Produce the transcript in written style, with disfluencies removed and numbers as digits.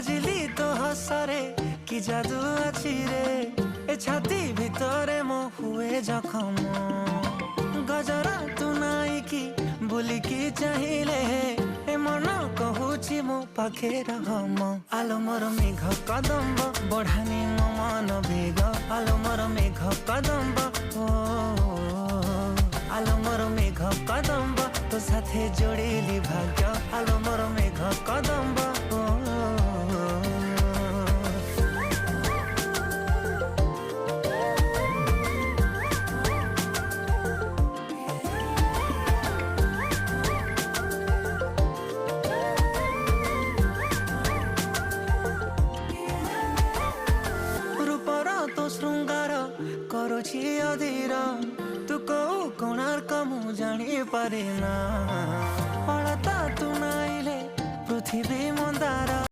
हजिली तो हसरे कि जादू अछि रे ए छाती भितरे मो हुए जखम गजरा तू नाई कि बुलिकी चाहिए ए मन कहूची मो पाखे रहम आलो मोर मेघ कदम्ब बढ़ानी मो मन बेग आलो मोर मेघ कदम्ब ओ आलो मोर मेघ कदम्ब तो साथे जोड़िली भाग्य आलो मोर मेघ कदम्ब रूपर तो श्रृंगार करुछि अधीर तू को कोणार्क मु जानी पारे ना अलता तू नाइले पृथ्वी मंदार।